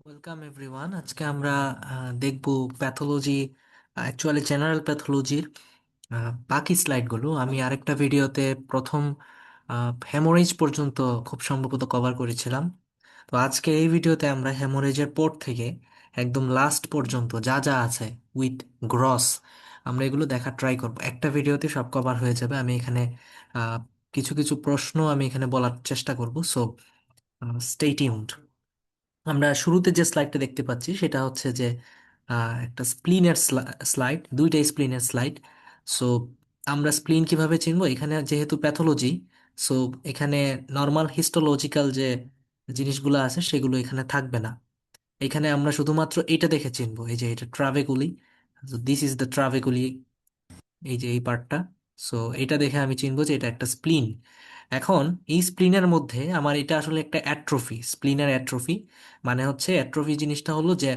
Welcome everyone. আজকে আমরা দেখব প্যাথোলজি, অ্যাকচুয়ালি জেনারেল প্যাথোলজির বাকি স্লাইডগুলো। আমি আরেকটা ভিডিওতে প্রথম হেমোরেজ পর্যন্ত খুব সম্ভবত কভার করেছিলাম। তো আজকে এই ভিডিওতে আমরা হেমোরেজের পর থেকে একদম লাস্ট পর্যন্ত যা যা আছে উইথ গ্রস আমরা এগুলো দেখার ট্রাই করব। একটা ভিডিওতে সব কভার হয়ে যাবে। আমি এখানে আহ, কিছু কিছু প্রশ্ন আমি এখানে বলার চেষ্টা করব, সো স্টে টিউনড। আমরা শুরুতে যে স্লাইডটা দেখতে পাচ্ছি সেটা হচ্ছে যে একটা স্প্লিনের স্লাইড, দুইটা স্প্লিনের স্লাইড। সো আমরা স্প্লিন কিভাবে চিনবো? এখানে যেহেতু প্যাথোলজি, সো এখানে নর্মাল হিস্টোলজিক্যাল যে জিনিসগুলো আছে সেগুলো এখানে থাকবে না। এখানে আমরা শুধুমাত্র এটা দেখে চিনবো, এই যে এটা ট্রাভেকুলি, দিস ইজ দ্য ট্রাভেকুলি, এই যে এই পার্টটা। সো এটা দেখে আমি চিনবো যে এটা একটা স্প্লিন। এখন এই স্প্লিনের মধ্যে আমার এটা আসলে একটা অ্যাট্রফি, স্প্লিনের অ্যাট্রফি। মানে হচ্ছে অ্যাট্রফি জিনিসটা হলো যে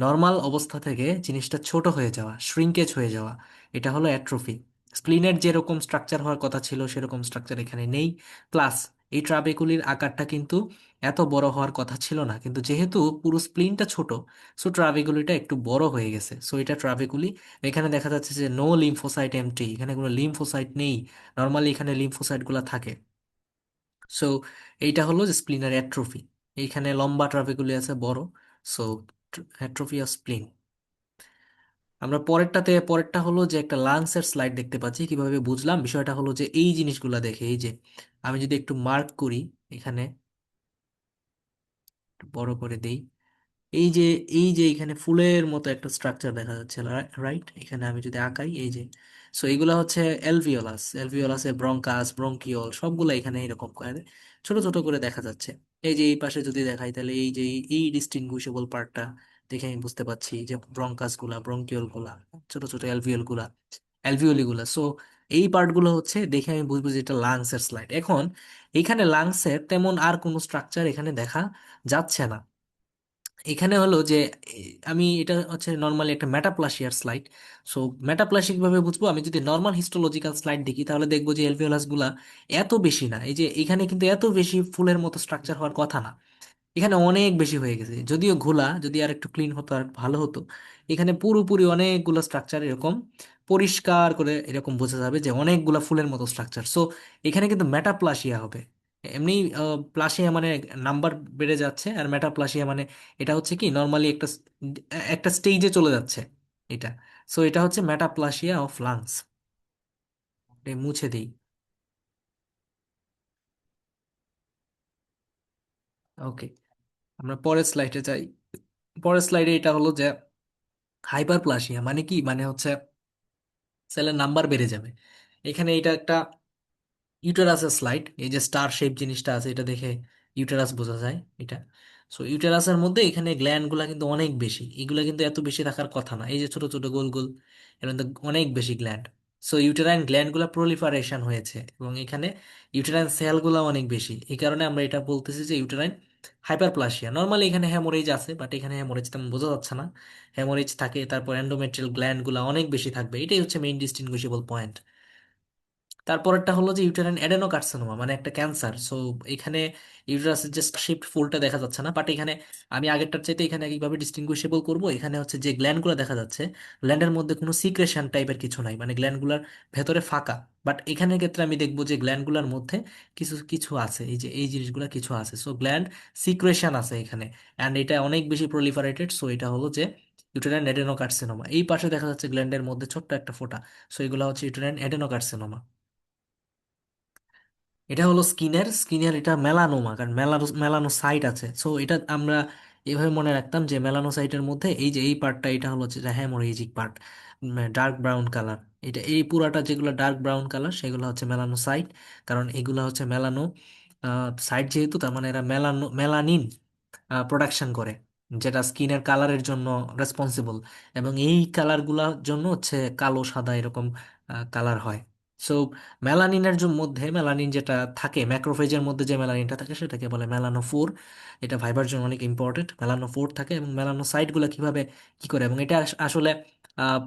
নর্মাল অবস্থা থেকে জিনিসটা ছোট হয়ে যাওয়া, শ্রিঙ্কেজ হয়ে যাওয়া, এটা হলো অ্যাট্রফি। স্প্লিনের যেরকম স্ট্রাকচার হওয়ার কথা ছিল সেরকম স্ট্রাকচার এখানে নেই। প্লাস এই ট্রাবেকুলির আকারটা কিন্তু এত বড় হওয়ার কথা ছিল না, কিন্তু যেহেতু পুরো স্প্লিনটা ছোট, সো ট্রাবেকুলিটা একটু বড় হয়ে গেছে। সো এটা ট্রাবেকুলি। এখানে দেখা যাচ্ছে যে নো লিম্ফোসাইট এমটি, এখানে কোনো লিম্ফোসাইট নেই। নর্মালি এখানে লিম্ফোসাইট গুলা থাকে। সো এইটা হলো যে স্প্লিনার অ্যাট্রফি। এইখানে লম্বা ট্রাফিকগুলি আছে বড়। So atrophy of স্প্লিন। আমরা পরেরটা হলো যে একটা লাংসের স্লাইড দেখতে পাচ্ছি। কিভাবে বুঝলাম বিষয়টা হলো যে এই জিনিসগুলা দেখে, এই যে আমি যদি একটু মার্ক করি এখানে, একটু বড় করে দেই, এই যে এখানে ফুলের মতো একটা স্ট্রাকচার দেখা যাচ্ছে, রাইট? এখানে আমি যদি আঁকাই, এই যে, সো এগুলা হচ্ছে এলভিওলাস। এলভিওলাসে ব্রঙ্কাস, ব্রঙ্কিওল সবগুলা এখানে এরকম করে ছোট ছোট করে দেখা যাচ্ছে। এই যে এই পাশে যদি দেখাই তাহলে এই যে এই ডিস্টিংগুইশেবল পার্টটা দেখে আমি বুঝতে পারছি যে ব্রঙ্কাস গুলা, ব্রঙ্কিওল গুলা, ছোট ছোট অ্যালভিওল গুলা, অ্যালভিওলি গুলা। সো এই পার্টগুলো হচ্ছে দেখে আমি বুঝবো যে এটা লাংসের স্লাইড। এখন এখানে লাংসের তেমন আর কোনো স্ট্রাকচার এখানে দেখা যাচ্ছে না। এখানে হলো যে আমি এটা হচ্ছে নর্মালি একটা মেটাপ্লাসিয়ার স্লাইড। সো মেটাপ্লাসিক ভাবে বুঝবো, আমি যদি নর্মাল হিস্টোলজিক্যাল স্লাইড দেখি তাহলে দেখবো যে এলভিওলাস গুলা এত বেশি না। এই যে এখানে কিন্তু এত বেশি ফুলের মতো স্ট্রাকচার হওয়ার কথা না, এখানে অনেক বেশি হয়ে গেছে। যদিও ঘোলা যদি আর একটু ক্লিন হতো আর একটু ভালো হতো। এখানে পুরোপুরি অনেকগুলো স্ট্রাকচার এরকম পরিষ্কার করে এরকম বোঝা যাবে যে অনেকগুলা ফুলের মতো স্ট্রাকচার। সো এখানে কিন্তু মেটাপ্লাসিয়া হবে। এমনি প্লাসিয়া মানে নাম্বার বেড়ে যাচ্ছে, আর মেটাপ্লাসিয়া মানে এটা হচ্ছে কি নর্মালি একটা একটা স্টেজে চলে যাচ্ছে এটা। সো এটা হচ্ছে মেটাপ্লাসিয়া অফ লাংস। মুছে দিই। ওকে, আমরা পরের স্লাইডে যাই। পরের স্লাইডে এটা হলো যে হাইপারপ্লাসিয়া মানে কি, মানে হচ্ছে সেলের নাম্বার বেড়ে যাবে। এখানে এটা একটা ইউটেরাসের স্লাইড। এই যে স্টার শেপ জিনিসটা আছে এটা দেখে ইউটেরাস বোঝা যায় এটা। সো ইউটেরাসের মধ্যে এখানে গ্ল্যান্ড গুলা কিন্তু অনেক বেশি, এগুলা কিন্তু এত বেশি থাকার কথা না। এই যে ছোট ছোট গোল গোল, এর মধ্যে অনেক বেশি গ্ল্যান্ড। সো ইউটেরাইন গ্ল্যান্ড গুলা প্রলিফারেশন হয়েছে এবং এখানে ইউটেরাইন সেল গুলা অনেক বেশি। এই কারণে আমরা এটা বলতেছি যে ইউটেরাইন হাইপারপ্লাসিয়া। নর্মালি এখানে হ্যামোরেজ আছে, বাট এখানে হ্যামোরেজ তেমন বোঝা যাচ্ছে না। হ্যামোরেজ থাকে, তারপর এন্ডোমেট্রিয়াল গ্ল্যান্ড গুলা অনেক বেশি থাকবে, এটাই হচ্ছে মেইন ডিস্টিংগুইশেবল পয়েন্ট। তারপরেরটা হলো যে ইউটেরাইন অ্যাডেনোকার্সিনোমা মানে একটা ক্যান্সার। সো এখানে ইউটেরাসের যে শিফট ফুলটা দেখা যাচ্ছে না, বাট এখানে আমি আগেরটার চাইতে এখানে কিভাবে ডিস্টিংগুইশেবল করব, এখানে হচ্ছে যে গ্ল্যান্ডগুলো দেখা যাচ্ছে, গ্ল্যান্ডের মধ্যে কোনো সিক্রেশন টাইপের কিছু নাই, মানে গ্ল্যান্ডগুলার ভেতরে ফাঁকা। বাট এখানের ক্ষেত্রে আমি দেখবো যে গ্ল্যান্ডগুলার মধ্যে কিছু কিছু আছে, এই যে এই জিনিসগুলো কিছু আছে। সো গ্ল্যান্ড সিক্রেশন আছে এখানে, অ্যান্ড এটা অনেক বেশি প্রলিফারেটেড। সো এটা হলো যে ইউটেরাইন অ্যাডেনোকার্সিনোমা। এই পাশে দেখা যাচ্ছে গ্ল্যান্ডের মধ্যে ছোট্ট একটা ফোঁটা। সো এগুলো হচ্ছে ইউটেরাইন অ্যাডেনোকার্সিনোমা। এটা হলো স্কিনের এটা মেলানোমা, কারণ মেলানোসাইট আছে। সো এটা আমরা এভাবে মনে রাখতাম যে মেলানোসাইটের মধ্যে এই যে এই পার্টটা, এটা হলো যেটা haemorrhagic part, dark brown colour. এটা এই পুরাটা যেগুলো ডার্ক ব্রাউন কালার সেগুলো হচ্ছে মেলানোসাইট। কারণ এগুলো হচ্ছে মেলানো সাইট, যেহেতু তার মানে এরা মেলানিন প্রোডাকশন করে, যেটা স্কিনের কালারের জন্য রেসপন্সিবল। এবং এই কালারগুলোর জন্য হচ্ছে কালো সাদা এরকম কালার হয়। সো মেলানিনের মধ্যে মেলানিন যেটা থাকে ম্যাক্রোফেজের মধ্যে, যে মেলানিনটা থাকে সেটাকে বলে মেলানোফোর। এটা ভাইবার জন্য অনেক ইম্পর্টেন্ট। মেলানোফোর থাকে এবং মেলানোসাইটগুলো কিভাবে কি করে, এবং এটা আসলে আহ,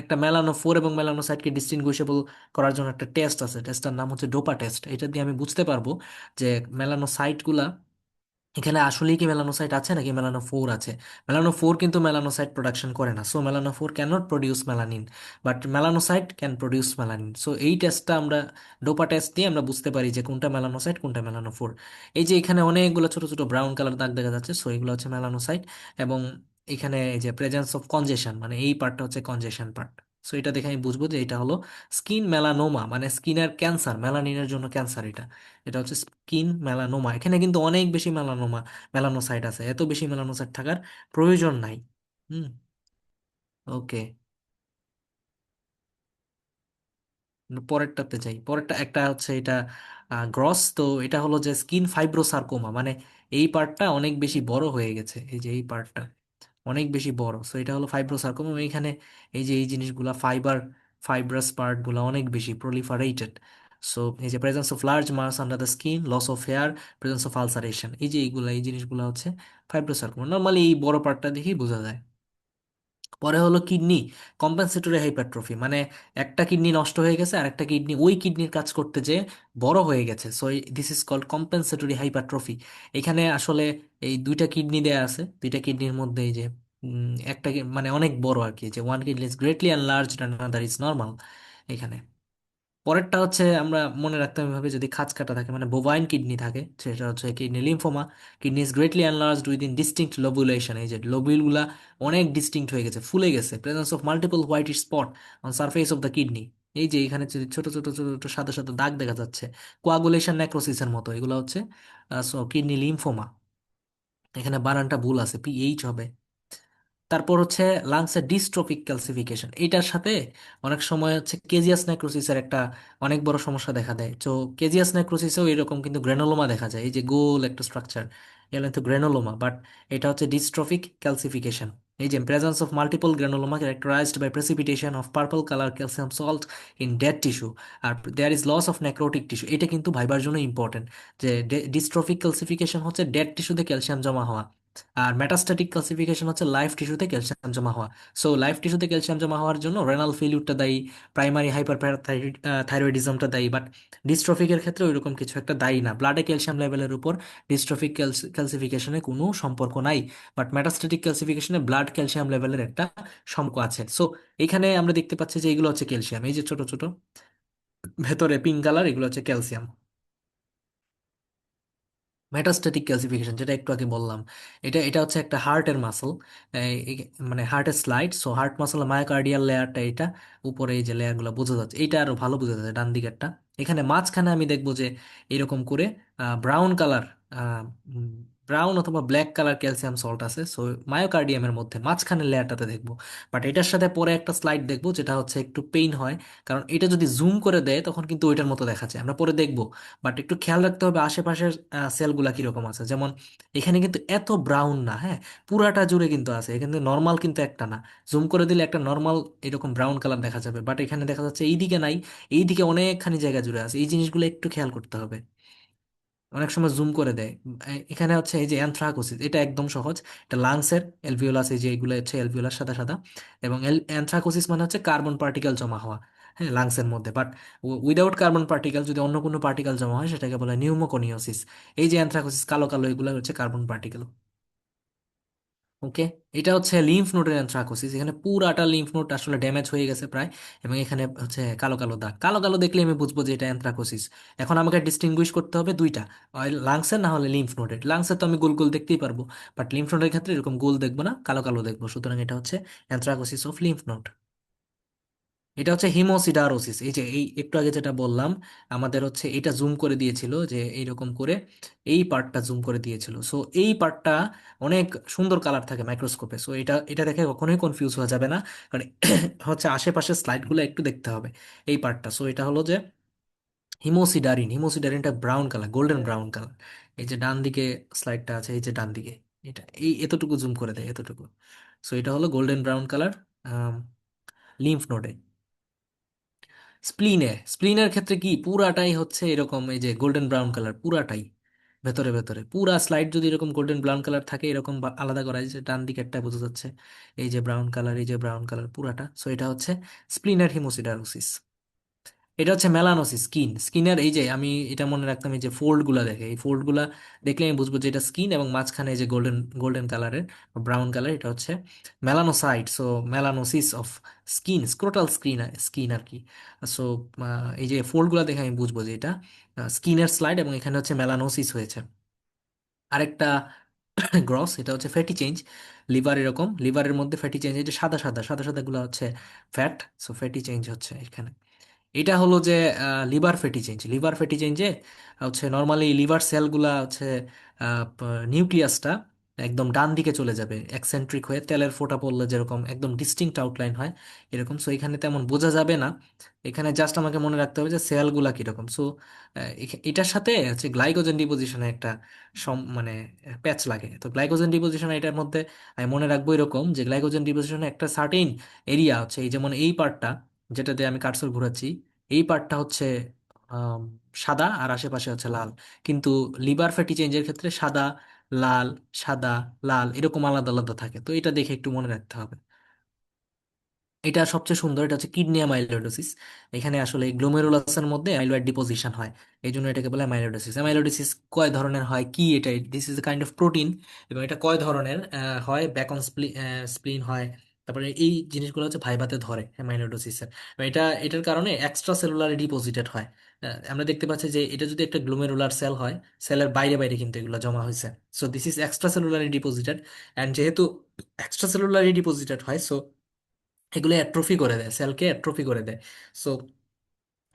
একটা মেলানোফোর এবং মেলানোসাইটকে ডিস্টিংগুইশেবল করার জন্য একটা টেস্ট আছে। টেস্টটার নাম হচ্ছে ডোপা টেস্ট। এটা দিয়ে আমি বুঝতে পারবো যে মেলানোসাইটগুলা এখানে আসলেই কি মেলানোসাইট আছে নাকি মেলানোফোর আছে? মেলানোফোর কিন্তু মেলানোসাইট প্রোডাকশন করে না, so melanophore cannot produce melanin, but melanocyte can produce melanin. So এই টেস্টটা আমরা, ডোপা টেস্ট দিয়ে আমরা বুঝতে পারি যে কোনটা মেলানোসাইট কোনটা মেলানোফোর। এই যে এখানে অনেকগুলো ছোট ছোট ব্রাউন কালার দাগ দেখা যাচ্ছে, সো এগুলো হচ্ছে মেলানোসাইট। এবং এখানে এই যে প্রেজেন্স অফ কনজেশন, মানে এই পার্টটা হচ্ছে কনজেশন পার্ট। সো এটা দেখে আমি বুঝবো যে এটা হলো স্কিন মেলানোমা, মানে স্কিনের ক্যান্সার, মেলানিনের জন্য ক্যান্সার এটা। এটা হচ্ছে স্কিন মেলানোমা। এখানে কিন্তু অনেক বেশি মেলানোমা, মেলানোসাইট আছে, এত বেশি মেলানোসাইট থাকার প্রয়োজন নাই। হুম। ওকে, পরেরটাতে যাই। পরেরটা একটা হচ্ছে এটা গ্রস, তো এটা হলো যে স্কিন ফাইব্রোসার্কোমা, মানে এই পার্টটা অনেক বেশি বড় হয়ে গেছে, এই যে এই পার্টটা অনেক বেশি বড়, সো এটা হলো ফাইব্রোসার্কোমা। এখানে এই যে এই জিনিসগুলা ফাইব্রাস পার্ট গুলা অনেক বেশি প্রলিফারেটেড। সো এই যে presence of large mass under the skin, loss of hair, presence of ulceration, এই যে এইগুলা, এই জিনিসগুলো হচ্ছে ফাইব্রোসার্কোমা। নর্মালি এই বড় পার্টটা দেখেই বোঝা যায়। পরে হলো কিডনি কম্পেনসেটরি হাইপারট্রফি, মানে একটা কিডনি নষ্ট হয়ে গেছে আর একটা কিডনি ওই কিডনির কাজ করতে যে বড় হয়ে গেছে, so this is called compensatory hypertrophy. এখানে আসলে এই দুইটা কিডনি দেয়া আছে, দুইটা কিডনির মধ্যে এই যে একটা মানে অনেক বড় আর কি, যে one kidney is greatly enlarged and another is normal এখানে। পরেরটা হচ্ছে আমরা মনে রাখতে হবে এভাবে, যদি খাঁজ কাটা থাকে মানে বোভাইন কিডনি থাকে, সেটা হচ্ছে kidney lymphoma. Kidney is greatly enlarged within distinct lobulation, এই যে লোবিউলগুলা অনেক ডিস্টিংক্ট হয়ে গেছে, ফুলে গেছে। Presence of multiple white spot on surface of the kidney, এই যে এখানে যে ছোট ছোট ছোট ছোট সাদা সাদা দাগ দেখা যাচ্ছে, কোয়াগুলেশন নেক্রোসিসের মতো, এগুলো হচ্ছে কিডনি লিম্ফোমা। এখানে বানানটা ভুল আছে, পিএইচ হবে। তারপর হচ্ছে লাংসের ডিস্ট্রফিক ক্যালসিফিকেশন, এটার সাথে অনেক সময় হচ্ছে কেজিয়াস নেক্রোসিসের একটা অনেক বড় সমস্যা দেখা দেয়। তো কেজিয়াস নেক্রোসিসেও এরকম কিন্তু গ্রেনোলোমা দেখা যায়, এই যে গোল একটা স্ট্রাকচার, এগুলো কিন্তু গ্রেনোলোমা, বাট এটা হচ্ছে ডিস্ট্রফিক ক্যালসিফিকেশন। এই যে presence of multiple granuloma characterized by precipitation of purple colour calcium salt in dead tissue, আর there is loss of necrotic tissue. এটা কিন্তু ভাইবার জন্য ইম্পর্টেন্ট, যে ডিস্ট্রফিক ক্যালসিফিকেশন হচ্ছে ডেড টিস্যুতে ক্যালসিয়াম জমা হওয়া, আর মেটাস্ট্যাটিক ক্যালসিফিকেশন হচ্ছে লাইফ টিস্যুতে ক্যালসিয়াম জমা হওয়া। সো লাইফ টিস্যুতে ক্যালসিয়াম জমা হওয়ার জন্য রেনাল ফেলিউরটা দায়ী, প্রাইমারি হাইপার থাইরয়েডিজমটা দায়ী, বাট ডিস্ট্রফিকের ক্ষেত্রে ওইরকম কিছু একটা দায়ী না। ব্লাডে ক্যালসিয়াম লেভেলের উপর ডিস্ট্রফিক ক্যালসিফিকেশনে কোনো সম্পর্ক নাই, বাট মেটাস্ট্যাটিক ক্যালসিফিকেশনে ব্লাড ক্যালসিয়াম লেভেলের একটা সম্পর্ক আছে। সো এখানে আমরা দেখতে পাচ্ছি যে এগুলো হচ্ছে ক্যালসিয়াম, এই যে ছোট ছোট ভেতরে পিঙ্ক কালার, এগুলো হচ্ছে ক্যালসিয়াম। মেটাস্ট্যাটিক ক্যালসিফিকেশন যেটা একটু আগে বললাম, এটা এটা হচ্ছে একটা হার্টের মাসল, মানে হার্টের slide. So heart muscle myocardial লেয়ারটা, এটা উপরে এই যে লেয়ারগুলো বোঝা যাচ্ছে, এটা আরো ভালো বোঝা যাচ্ছে ডান দিকেরটা। এখানে মাঝখানে আমি দেখবো যে এরকম করে ব্রাউন কালার, ব্রাউন অথবা ব্ল্যাক কালার ক্যালসিয়াম সল্ট আছে, সো মায়োকার্ডিয়ামের মধ্যে মাঝখানের লেয়ারটাতে দেখবো। বাট এটার সাথে পরে একটা স্লাইড দেখবো যেটা হচ্ছে একটু পেইন হয়, কারণ এটা যদি জুম করে দেয় তখন কিন্তু ওইটার মতো দেখাচ্ছে, আমরা পরে দেখবো। বাট একটু খেয়াল রাখতে হবে আশেপাশের সেলগুলা কিরকম আছে, যেমন এখানে কিন্তু এত ব্রাউন না, হ্যাঁ, পুরাটা জুড়ে কিন্তু আছে, এখানে নর্মাল কিন্তু একটা না। জুম করে দিলে একটা নর্মাল এরকম ব্রাউন কালার দেখা যাবে, বাট এখানে দেখা যাচ্ছে এইদিকে নাই, এইদিকে অনেকখানি জায়গা জুড়ে আছে। এই জিনিসগুলো একটু খেয়াল করতে হবে, অনেক সময় জুম করে দেয়। এখানে হচ্ছে এই যে অ্যানথ্রাকোসিস, এটা একদম সহজ, এটা লাংসের অ্যালভিওলাস, এই যে এগুলো হচ্ছে অ্যালভিওলাস সাদা সাদা। এবং অ্যানথ্রাকোসিস মানে হচ্ছে কার্বন পার্টিকেল জমা হওয়া, হ্যাঁ, লাংসের মধ্যে। বাট উইদাউট কার্বন পার্টিকেল, যদি অন্য কোনো পার্টিকেল জমা হয় সেটাকে বলে নিউমোকনিওসিস। এই যে অ্যানথ্রাকোসিস কালো কালো, এগুলো হচ্ছে কার্বন পার্টিকেল। ওকে, এটা হচ্ছে লিম্ফ নোডের অ্যানথ্রাকোসিস, এখানে পুরাটা লিম্ফ নোড আসলে ড্যামেজ হয়ে গেছে প্রায়, এবং এখানে হচ্ছে কালো কালো দাগ, কালো কালো দেখলে আমি বুঝবো যে এটা অ্যানথ্রাকোসিস। এখন আমাকে ডিস্টিংগুইশ করতে হবে দুইটা, লাংসের না হলে লিম্ফ নোডের। লাংসের তো আমি গোল গোল দেখতেই পারবো, বাট লিম্ফ নোডের ক্ষেত্রে এরকম গোল দেখবো না, কালো কালো দেখবো, সুতরাং এটা হচ্ছে অ্যানথ্রাকোসিস অফ লিম্ফ নোড। এটা হচ্ছে হিমোসিডারোসিস, এই যে এই একটু আগে যেটা বললাম, আমাদের হচ্ছে এটা জুম করে দিয়েছিল যে এইরকম করে, এই পার্টটা জুম করে দিয়েছিল। সো এই পার্টটা অনেক সুন্দর কালার থাকে মাইক্রোস্কোপে, সো এটা এটা দেখে কখনোই কনফিউজ হওয়া যাবে না, কারণ হচ্ছে আশেপাশের স্লাইডগুলো একটু দেখতে হবে এই পার্টটা। সো এটা হলো যে হিমোসিডারিন, হিমোসিডারিনটা brown colour, golden brown colour. এই যে ডান দিকে স্লাইডটা আছে, এই যে ডান দিকে, এটা এই এতটুকু জুম করে দেয়, এতটুকু। সো এটা হলো গোল্ডেন ব্রাউন কালার লিম্ফ নোডে। স্প্লিনের ক্ষেত্রে কি পুরাটাই হচ্ছে এরকম, এই যে গোল্ডেন ব্রাউন কালার পুরাটাই, ভেতরে ভেতরে পুরা স্লাইড যদি এরকম গোল্ডেন ব্রাউন কালার থাকে, এরকম আলাদা করা যায় যে ডান দিকে একটা বোঝা যাচ্ছে, এই যে ব্রাউন কালার, এই যে ব্রাউন কালার পুরাটা, সো এটা হচ্ছে স্প্লিনের হিমোসিডারোসিস। এটা হচ্ছে মেলানোসিস, স্কিনের এই যে আমি এটা মনে রাখতাম, এই যে ফোল্ড গুলা দেখে, এই ফোল্ড গুলা দেখলে আমি বুঝবো যে এটা স্কিন, এবং মাঝখানে এই যে গোল্ডেন গোল্ডেন কালারের ব্রাউন কালার, এটা হচ্ছে melanocyte. So melanosis of skin, scrotal skin আর কি। সো এই যে ফোল্ড গুলা দেখে আমি বুঝবো যে এটা স্কিনের স্লাইড, এবং এখানে হচ্ছে মেলানোসিস হয়েছে। আরেকটা গ্রস, এটা হচ্ছে ফ্যাটি চেঞ্জ। লিভার, এরকম লিভারের মধ্যে ফ্যাটি চেঞ্জ, এটা সাদা সাদা সাদা সাদা গুলো হচ্ছে ফ্যাট। সো ফ্যাটি চেঞ্জ হচ্ছে এখানে। এটা হলো যে liver fatty change. Liver fatty চেঞ্জে হচ্ছে নর্মালি লিভার সেলগুলা হচ্ছে নিউক্লিয়াসটা একদম ডান দিকে চলে যাবে এক্সেন্ট্রিক হয়ে, তেলের ফোঁটা পড়লে যেরকম একদম ডিস্টিংক্ট আউটলাইন হয় এরকম। সো এখানে তেমন বোঝা যাবে না, এখানে জাস্ট আমাকে মনে রাখতে হবে যে সেলগুলা কিরকম। সো এটার সাথে হচ্ছে গ্লাইকোজেন ডিপোজিশনে একটা মানে প্যাচ লাগে। তো গ্লাইকোজেন ডিপোজিশন এটার মধ্যে আমি মনে রাখবো এরকম যে গ্লাইকোজেন ডিপোজিশনে একটা সার্টেন এরিয়া হচ্ছে, এই যেমন এই পার্টটা যেটাতে আমি কার্সর ঘোরাচ্ছি, এই পার্টটা হচ্ছে আম, সাদা আর আশেপাশে হচ্ছে লাল। কিন্তু লিভার ফ্যাটি চেঞ্জের ক্ষেত্রে সাদা, লাল, সাদা, লাল এরকম আলাদা আলাদা থাকে। তো এটা দেখে একটু মনে রাখতে হবে। এটা সবচেয়ে সুন্দর, এটা হচ্ছে কিডনি অ্যামাইলোইডোসিস। এখানে আসলে গ্লোমেরুলাসের মধ্যে অ্যামাইলয়েড ডিপোজিশন হয়, এই জন্য এটাকে বলে অ্যামাইলোইডোসিস। অ্যামাইলোইডোসিস কয় ধরনের হয় কি, এটা this is a kind of protein, এবং এটা কয় ধরনের হয়, ব্যাকন স্প্লিন হয়। তারপরে এই জিনিসগুলো হচ্ছে ভাইবাতে ধরে অ্যামাইলোইডোসিসের। এটার কারণে এক্সট্রা সেলুলার ডিপোজিটেড হয়। আমরা দেখতে পাচ্ছি যে এটা যদি একটা গ্লোমেরুলার সেল হয়, সেলের বাইরে বাইরে কিন্তু এগুলো জমা হয়েছে। So this is extracellularly deposited. And যেহেতু এক্সট্রা সেলুলারি ডিপোজিটেড হয়, সো এগুলো অ্যাট্রফি করে দেয়, সেলকে অ্যাট্রফি করে দেয়। সো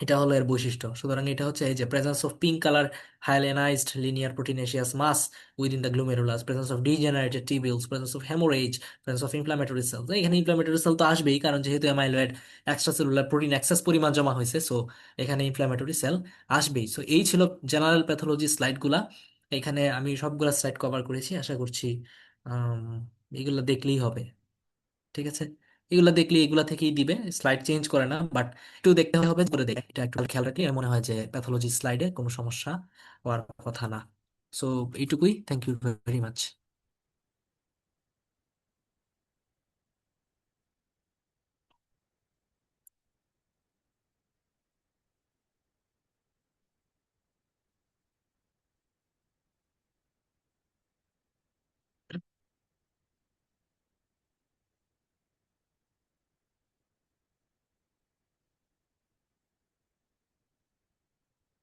এটা হলো এর বৈশিষ্ট্য। সুতরাং এটা হচ্ছে এই যে presence of pink colour hyalinized linear proteinaceous mass within the glomerulus, presence of degenerated tubules, presence of haemorrhage, presence of inflammatory cell. এখানে ইনফ্লামেটরি সেল তো আসবেই, কারণ যেহেতু amyloid extra cellular protein excess পরিমাণ জমা হয়েছে, সো এখানে ইনফ্লামেটরি সেল আসবেই। সো এই ছিল জেনারেল প্যাথোলজি স্লাইডগুলা। এখানে আমি সবগুলা স্লাইড কভার করেছি, আশা করছি আম, এগুলো দেখলেই হবে। ঠিক আছে, এগুলা দেখলে এগুলা থেকেই দিবে, স্লাইড চেঞ্জ করে না, বাট একটু দেখতে হবে করে দেখে, এটা একটু খেয়াল রাখলে আমার মনে হয় যে প্যাথোলজি স্লাইডে কোনো সমস্যা হওয়ার কথা না। সো এইটুকুই, থ্যাংক ইউ ভেরি মাচ।